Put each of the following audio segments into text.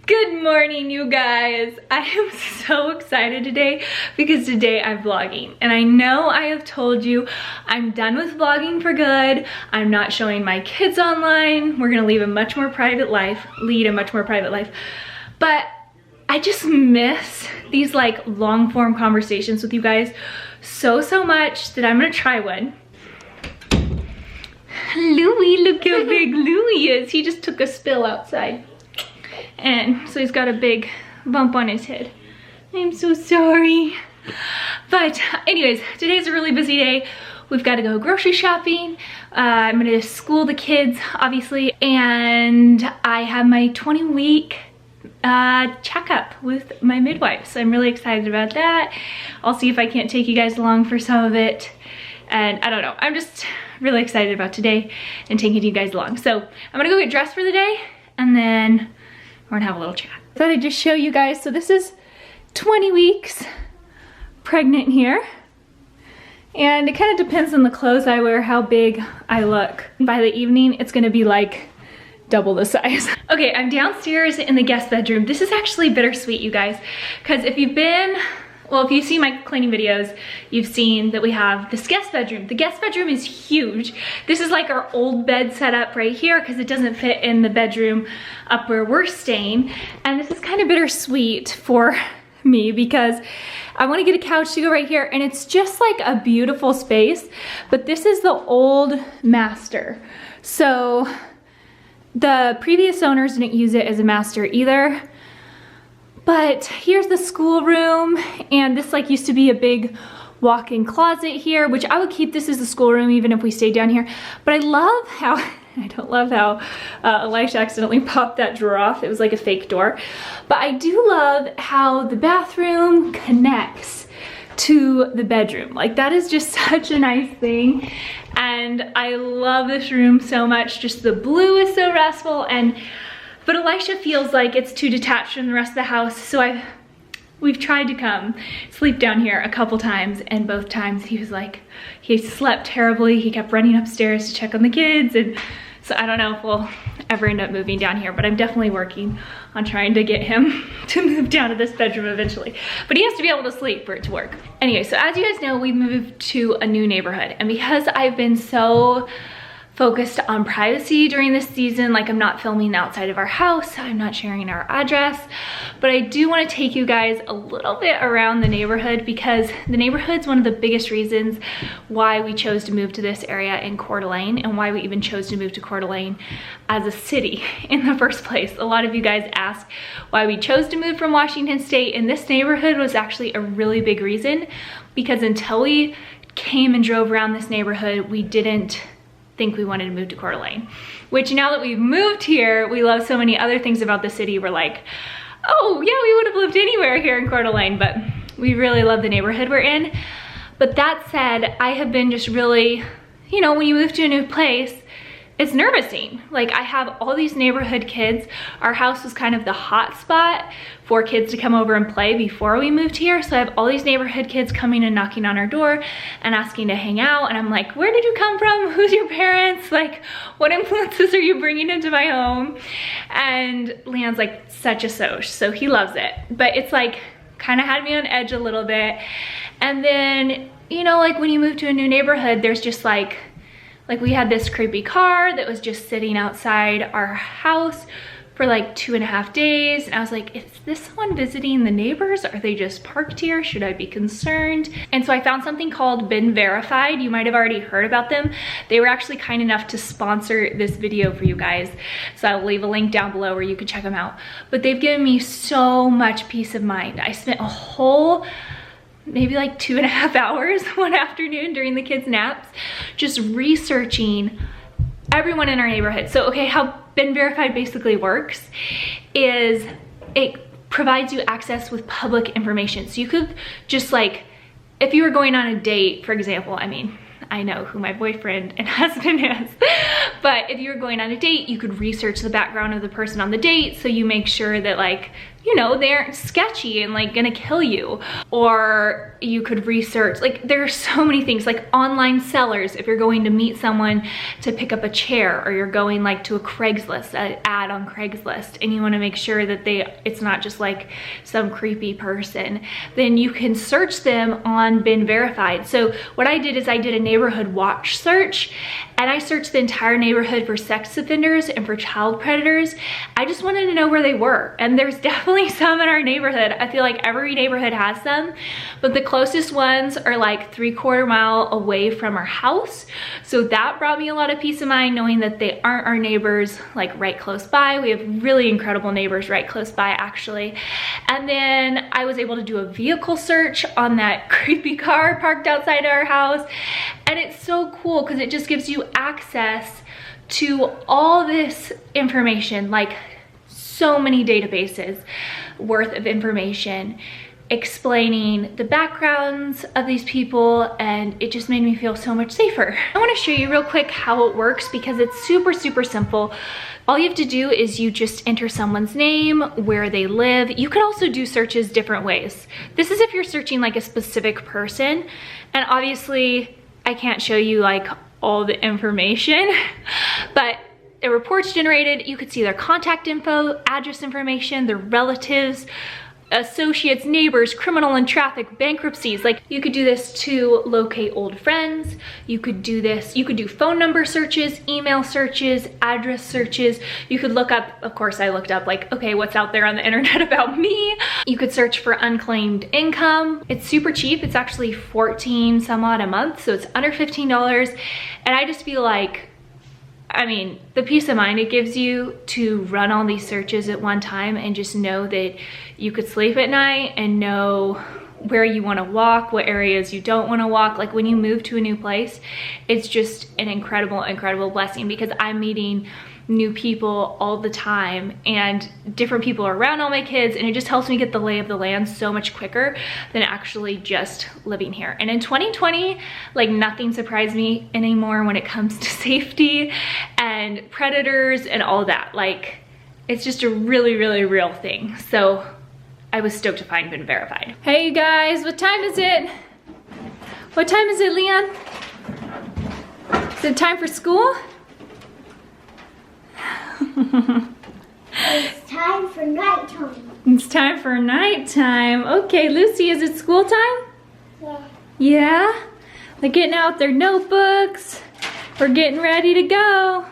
Good morning, you guys. I am so excited today because today I'm vlogging. And I know I have told you I'm done with vlogging for good. I'm not showing my kids online. We're gonna lead a much more private life. But I just miss these like long form conversations with you guys so much that I'm gonna try one. Louie, look how big Louie is. He just took a spill outside. And so he's got a big bump on his head. I'm so sorry. But anyways, today's a really busy day. We've got to go grocery shopping. I'm gonna school the kids, obviously. And I have my 20-week checkup with my midwife. So I'm really excited about that. I'll see if I can't take you guys along for some of it. And I don't know, I'm just really excited about today and taking you guys along. So I'm gonna go get dressed for the day and then we're gonna have a little chat. I thought I'd just show you guys. So this is 20 weeks pregnant here. And it kind of depends on the clothes I wear, how big I look. By the evening, it's gonna be like double the size. Okay, I'm downstairs in the guest bedroom. This is actually bittersweet, you guys, because if you've been, well, if you've seen my cleaning videos, you've seen that we have this guest bedroom. The guest bedroom is huge. This is like our old bed setup right here because it doesn't fit in the bedroom up where we're staying. And this is kind of bittersweet for me because I want to get a couch to go right here and it's just like a beautiful space, but this is the old master. So the previous owners didn't use it as a master either. But here's the schoolroom, and this like used to be a big walk-in closet here, which I would keep this as the schoolroom even if we stayed down here. But I love how, I don't love how Elisha accidentally popped that drawer off. It was like a fake door. But I do love how the bathroom connects to the bedroom. Like that is just such a nice thing. And I love this room so much. Just the blue is so restful, but Elisha feels like it's too detached from the rest of the house, so we've tried to come sleep down here a couple times, and both times he was like, he slept terribly. He kept running upstairs to check on the kids, and so I don't know if we'll ever end up moving down here, but I'm definitely working on trying to get him to move down to this bedroom eventually. But he has to be able to sleep for it to work. Anyway, so as you guys know, we moved to a new neighborhood, and because I've been so focused on privacy during this season, like I'm not filming outside of our house, I'm not sharing our address, but I do want to take you guys a little bit around the neighborhood because the neighborhood's one of the biggest reasons why we chose to move to this area in Coeur d'Alene and why we even chose to move to Coeur d'Alene as a city in the first place. A lot of you guys ask why we chose to move from Washington State, and this neighborhood was actually a really big reason because until we came and drove around this neighborhood, we didn't think we wanted to move to Coeur d'Alene, which now that we've moved here, we love so many other things about the city. We're like, oh yeah, we would have lived anywhere here in Coeur d'Alene, but we really love the neighborhood we're in. But that said, I have been just really, you know, when you move to a new place, it's nervousing. Like I have all these neighborhood kids. Our house was kind of the hot spot for kids to come over and play before we moved here. So I have all these neighborhood kids coming and knocking on our door and asking to hang out. And I'm like, where did you come from? Who's your parents? Like, what influences are you bringing into my home? And Leon's like such a soch, so he loves it. But it's like, kind of had me on edge a little bit. And then, you know, like when you move to a new neighborhood, there's just like we had this creepy car that was just sitting outside our house for like 2.5 days. And I was like, is this someone visiting the neighbors? Are they just parked here? Should I be concerned? And so I found something called Been Verified. You might have already heard about them. They were actually kind enough to sponsor this video for you guys. So I'll leave a link down below where you can check them out. But they've given me so much peace of mind. I spent a whole maybe like 2.5 hours one afternoon during the kids' naps, just researching everyone in our neighborhood. So, okay, how Been Verified basically works is it provides you access with public information. So you could just like, if you were going on a date, for example, I mean, I know who my boyfriend and husband is, but if you were going on a date, you could research the background of the person on the date, so you make sure that like, you know, they aren't sketchy and like gonna kill you. Or you could research, like there are so many things, like online sellers, if you're going to meet someone to pick up a chair, or you're going like to a Craigslist, an ad on Craigslist, and you wanna make sure that it's not just like some creepy person, then you can search them on Been Verified. So what I did is I did a neighborhood watch search, and I searched the entire neighborhood for sex offenders and for child predators. I just wanted to know where they were, and there's definitely some in our neighborhood. I feel like every neighborhood has some, but the closest ones are like 3/4 mile away from our house. So that brought me a lot of peace of mind, knowing that they aren't our neighbors like right close by. We have really incredible neighbors right close by, actually. And then I was able to do a vehicle search on that creepy car parked outside our house. And it's so cool because it just gives you access to all this information, like so many databases worth of information explaining the backgrounds of these people, and it just made me feel so much safer. I want to show you real quick how it works because it's super, super simple. All you have to do is you just enter someone's name, where they live. You can also do searches different ways. This is if you're searching like a specific person, and obviously I can't show you like all the information, but a report's generated. You could see their contact info, address information, their relatives, associates, neighbors, criminal and traffic, bankruptcies. Like you could do this to locate old friends. You could do this, you could do phone number searches, email searches, address searches. You could look up, of course I looked up like, okay, what's out there on the internet about me? You could search for unclaimed income. It's super cheap. It's actually 14 some odd a month. So it's under $15. And I just feel like, I mean, the peace of mind it gives you to run all these searches at one time and just know that you could sleep at night and know where you want to walk, what areas you don't want to walk. Like when you move to a new place, it's just an incredible, incredible blessing because I'm meeting new people all the time and different people are around all my kids, and it just helps me get the lay of the land so much quicker than actually just living here. And in 2020, like nothing surprised me anymore when it comes to safety and predators and all that. Like it's just a really, really real thing. So I was stoked to find Been Verified. Hey you guys, what time is it? What time is it, Leon? Is it time for school? It's time for nighttime. It's time for nighttime. Okay, Lucy, is it school time? Yeah. Yeah? They're getting out their notebooks. We're getting ready to go.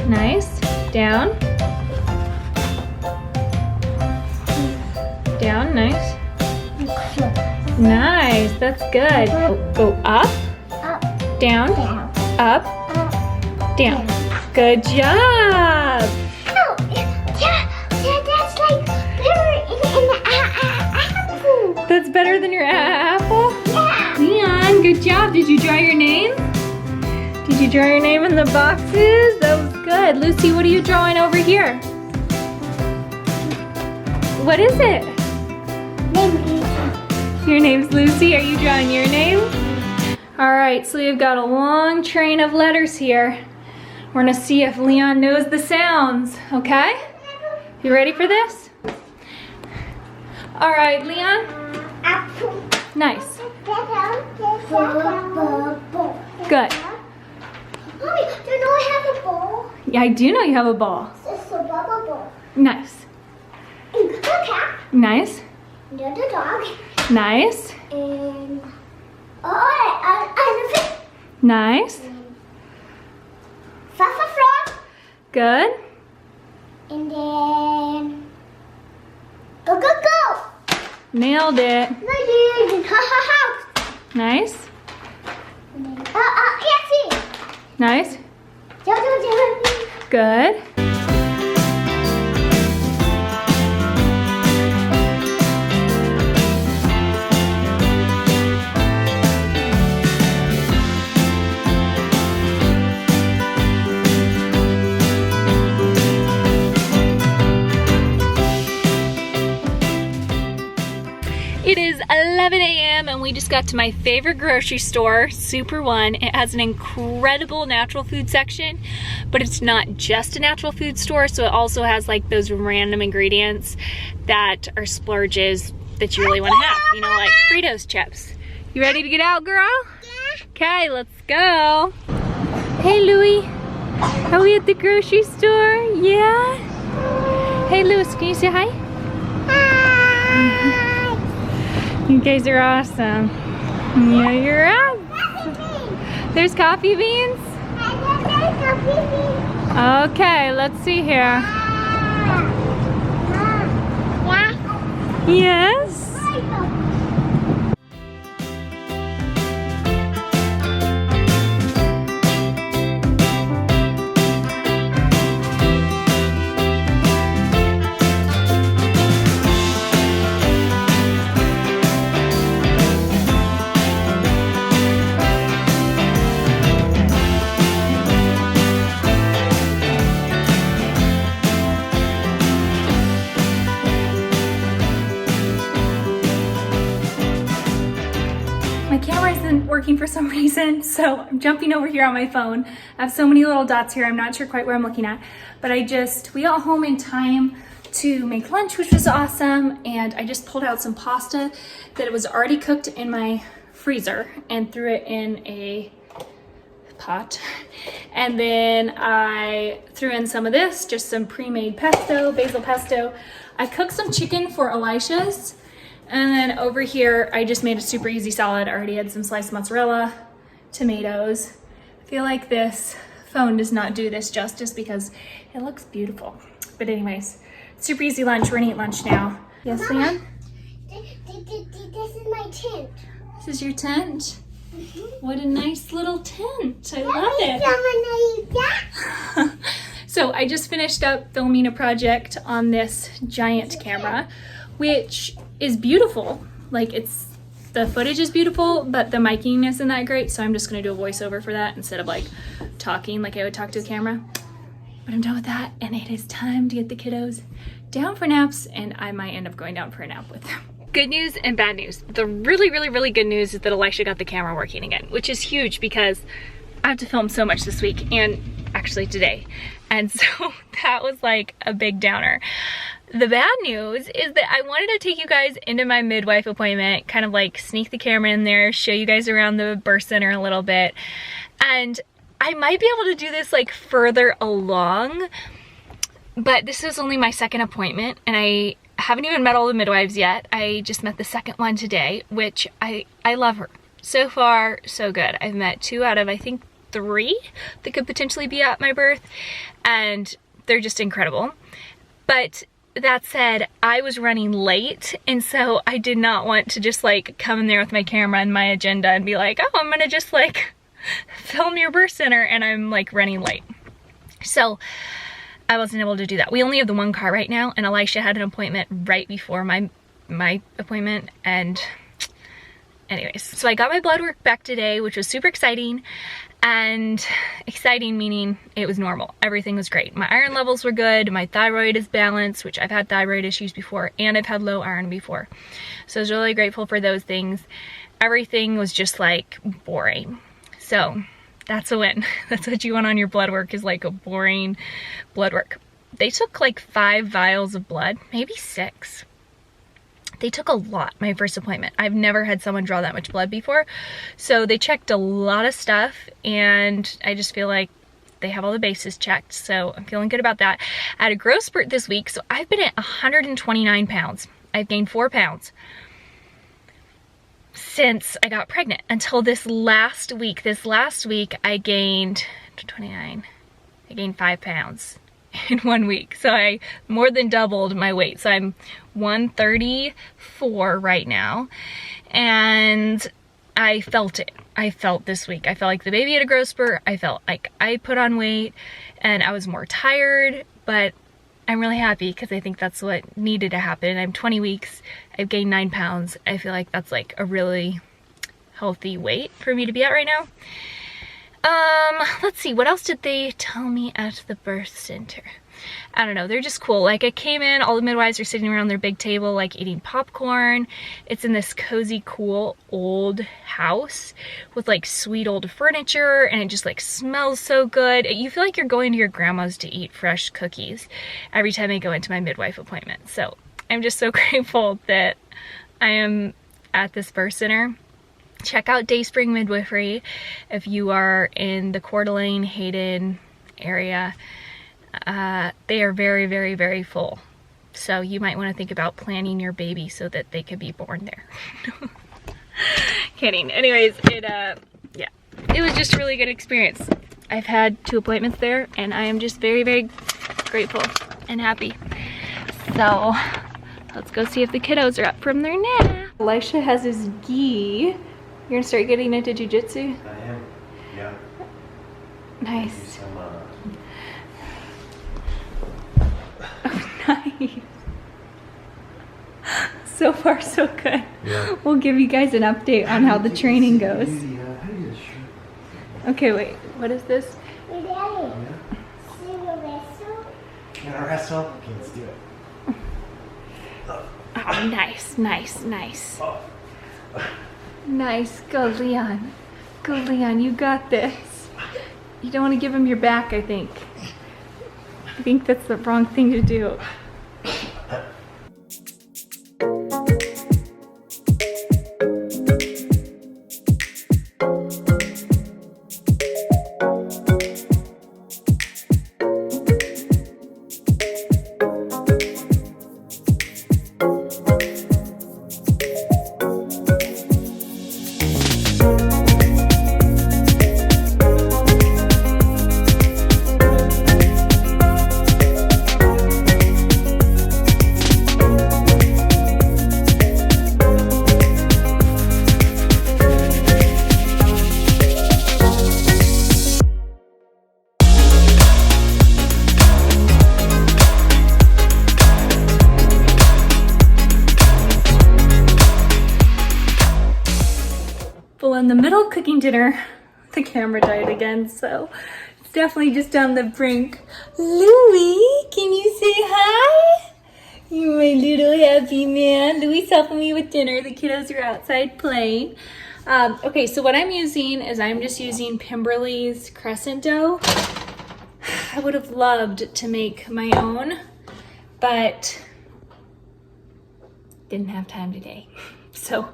Nice. Down. Down, nice. Nice, that's good. Go up, Up, down, down, up, up, down. Good job. Oh, yeah, that's like better in the apple. That's better than your apple? Yeah. Leon, good job. Did you draw your name? Did you draw your name in the boxes? That was good. Lucy, what are you drawing over here? What is it? Your name's Lucy. Are you drawing your name? All right, so we've got a long train of letters here. We're gonna see if Leon knows the sounds, okay? You ready for this? All right, Leon. Apple. Nice. Good. Good. Mommy, do you know I have a ball? Yeah, I do know you have a ball. It's a bubble ball. Nice. And the cat. Nice. And the dog. Nice. And an elephant. Nice. Frog. Good. And then go. Nailed it. Nice. And then Patsy. Nice. Good. 7 a.m. and we just got to my favorite grocery store, Super One. It has an incredible natural food section, but it's not just a natural food store, so it also has like those random ingredients that are splurges that you really want to have, you know, like Fritos chips. You ready to get out, girl? Yeah. Okay, let's go. Hey, Louie. Are we at the grocery store? Yeah? Hey, Louis, can you say hi? Hi. You guys are awesome. Yeah, you're awesome. There's coffee beans? Okay, let's see here. Yes? My camera isn't working for some reason, so I'm jumping over here on my phone. I have so many little dots here, I'm not sure quite where I'm looking at, but we got home in time to make lunch, which was awesome, and I just pulled out some pasta that was already cooked in my freezer and threw it in a pot. And then I threw in some of this, just some pre-made pesto, basil pesto. I cooked some chicken for Elisha's. And then over here, I just made a super easy salad. I already had some sliced mozzarella, tomatoes. I feel like this phone does not do this justice because it looks beautiful. But anyways, super easy lunch. We're gonna eat lunch now. Yes, Leanne? This is my tent. This is your tent? What a nice little tent. I love it. So I just finished up filming a project on this giant camera, which is beautiful. Like, the footage is beautiful, but the miking isn't that great, so I'm just gonna do a voiceover for that instead of like talking like I would talk to a camera. But I'm done with that, and it is time to get the kiddos down for naps, and I might end up going down for a nap with them. Good news and bad news. The really good news is that Elisha got the camera working again, which is huge because I have to film so much this week, and actually today. And so that was like a big downer. The bad news is that I wanted to take you guys into my midwife appointment, kind of like sneak the camera in there, show you guys around the birth center a little bit. And I might be able to do this like further along, but this is only my second appointment and I haven't even met all the midwives yet. I just met the second one today, which I love her. So far, so good. I've met 2 out of, I think, 3 that could potentially be at my birth, and they're just incredible. But that said, I was running late, and so I did not want to just like come in there with my camera and my agenda and be like, oh, I'm gonna just like film your birth center, and I'm like running late. So I wasn't able to do that. We only have the 1 car right now, and Elisha had an appointment right before my appointment, and anyways. So I got my blood work back today, which was super exciting. And exciting meaning it was normal. Everything was great. My iron levels were good. My thyroid is balanced, which I've had thyroid issues before, and I've had low iron before. So I was really grateful for those things. Everything was just like boring. So that's a win. That's what you want on your blood work, is like a boring blood work. They took like 5 vials of blood, maybe 6. They took a lot my first appointment. I've never had someone draw that much blood before. So they checked a lot of stuff, and I just feel like they have all the bases checked. So I'm feeling good about that. I had a growth spurt this week, so I've been at 129 pounds. I've gained 4 pounds since I got pregnant until this last week. This last week I gained 29. I gained 5 pounds in 1 week. So I more than doubled my weight. So I'm 134 right now, and I felt it. I felt this week. I felt like the baby had a growth spurt. I felt like I put on weight, and I was more tired, but I'm really happy because I think that's what needed to happen. I'm 20 weeks. I've gained 9 pounds. I feel like that's like a really healthy weight for me to be at right now. Let's see, what else did they tell me at the birth center? I don't know, they're just cool. Like I came in, all the midwives are sitting around their big table like eating popcorn. It's in this cozy, cool old house with like sweet old furniture, and it just like smells so good. You feel like you're going to your grandma's to eat fresh cookies every time I go into my midwife appointment. So I'm just so grateful that I am at this birth center. Check out Dayspring Midwifery if you are in the Coeur d'Alene, Hayden area. They are very, very, very full. So you might want to think about planning your baby so that they could be born there. Kidding. Anyways, yeah, it was just a really good experience. I've had 2 appointments there, and I am just very, very grateful and happy. So let's go see if the kiddos are up from their nap. Elisha has his gi. You're gonna start getting into jujitsu? I am, yeah. Nice. Some, Oh, nice. So far, so good. Yeah. We'll give you guys an update on how the training goes. Okay, wait. What is this? Hey, Daddy. See the wrestle? Can I wrestle? Okay, let's do it. Oh, nice, nice, nice. Oh. Nice. Go, Leon. Go, Leon. You got this. You don't want to give him your back, I think. I think that's the wrong thing to do. Well, in the middle of cooking dinner, the camera died again, so it's definitely just on the brink. Louie, can you say hi? You're my little happy man. Louie's helping me with dinner. The kiddos are outside playing. Okay, so what I'm using is I'm just using Pemberley's crescent dough. I would have loved to make my own, but didn't have time today. So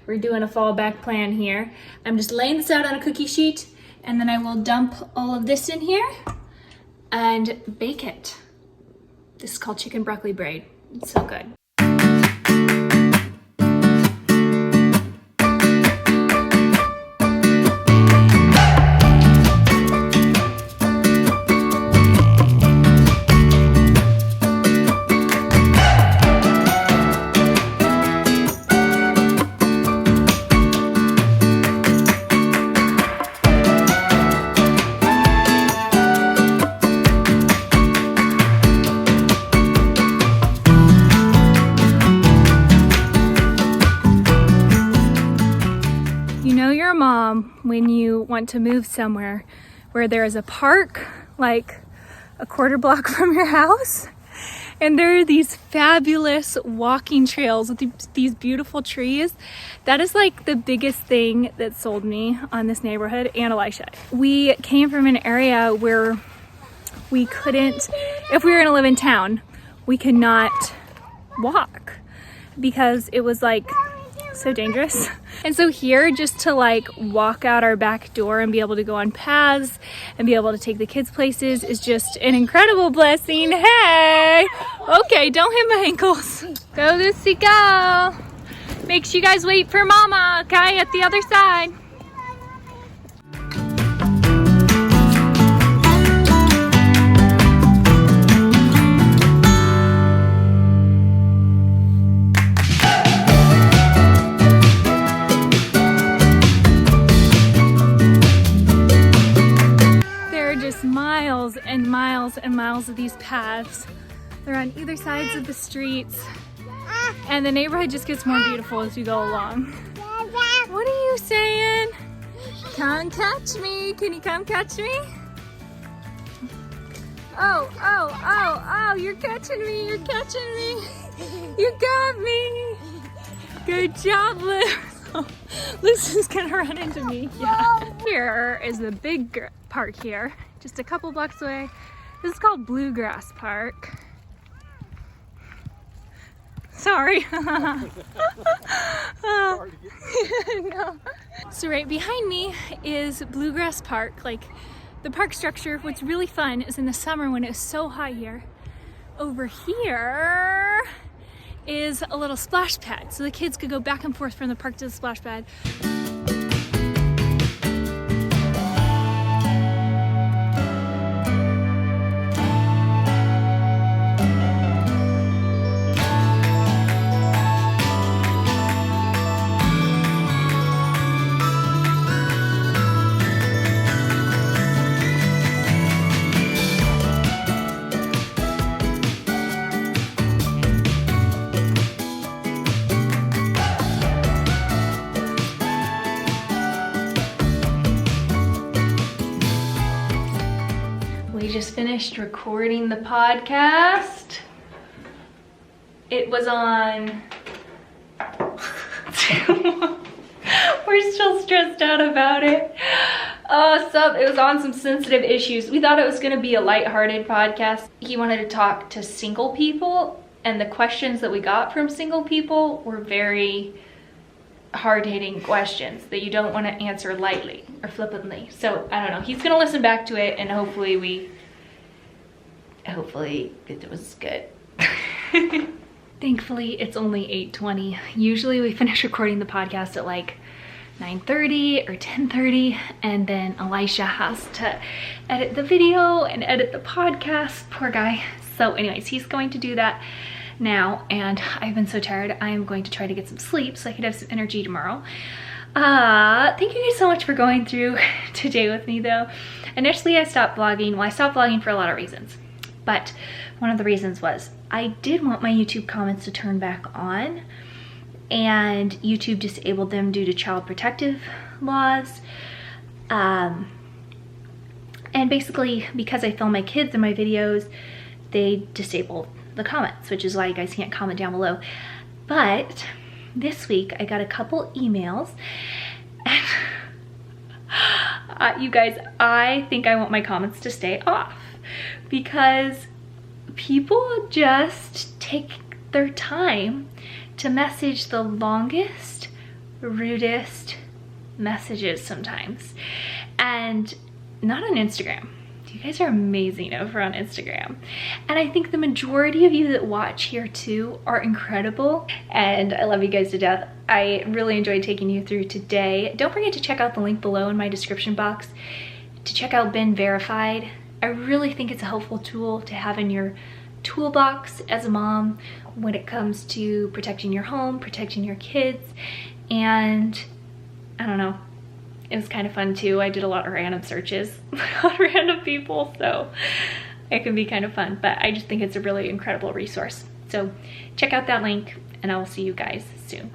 we're doing a fallback plan here. I'm just laying this out on a cookie sheet, and then I will dump all of this in here and bake it. This is called chicken broccoli braid. It's so good. When you want to move somewhere where there is a park like a quarter block from your house, and there are these fabulous walking trails with these beautiful trees. That is like the biggest thing that sold me on this neighborhood and Elisha. We came from an area where we couldn't, if we were gonna live in town, we could not walk because it was like so dangerous. And so here, just to like walk out our back door and be able to go on paths and be able to take the kids places is just an incredible blessing. Hey, okay, don't hit my ankles. Go Lucy, go. Make sure you guys wait for mama, okay, at the other side. Miles and miles and miles of these paths. They're on either sides of the streets, and the neighborhood just gets more beautiful as we go along. What are you saying? Come catch me. Can you come catch me? Oh, oh, oh, oh, you're catching me, you're catching me. You got me. Good job, Luz. Luz is gonna run into me. Yeah. Here is the big park here, just a couple blocks away. This is called Bluegrass Park. Sorry. No. So right behind me is Bluegrass Park, like the park structure. What's really fun is in the summer when it's so hot here, over here is a little splash pad. So the kids could go back and forth from the park to the splash pad. We just finished recording the podcast. It was on... We're still stressed out about it. It was on some sensitive issues. We thought it was gonna be a lighthearted podcast. He wanted to talk to single people, and the questions that we got from single people were very hard-hitting questions that you don't want to answer lightly or flippantly. So I don't know, he's gonna listen back to it, and hopefully it was good. Thankfully it's only 8:20. Usually we finish recording the podcast at like 9:30 or 10:30, and then Elisha has to edit the video and edit the podcast, poor guy. So anyways, he's going to do that now, and I've been so tired. I am going to try to get some sleep so I can have some energy tomorrow. Thank you guys so much for going through today with me though. Initially I stopped vlogging. Well, I stopped vlogging for a lot of reasons, but one of the reasons was I did want my YouTube comments to turn back on, and YouTube disabled them due to child protective laws. And basically because I film my kids in my videos, they disabled the comments, which is why you guys can't comment down below. But this week I got a couple emails, and you guys, I think I want my comments to stay off because people just take their time to message the longest, rudest messages sometimes, and not on Instagram. You guys are amazing over on Instagram. And I think the majority of you that watch here too are incredible, and I love you guys to death. I really enjoyed taking you through today. Don't forget to check out the link below in my description box to check out Ben Verified. I really think it's a helpful tool to have in your toolbox as a mom when it comes to protecting your home, protecting your kids, and I don't know, it was kind of fun too. I did a lot of random searches on random people, so it can be kind of fun, but I just think it's a really incredible resource. So check out that link, and I will see you guys soon.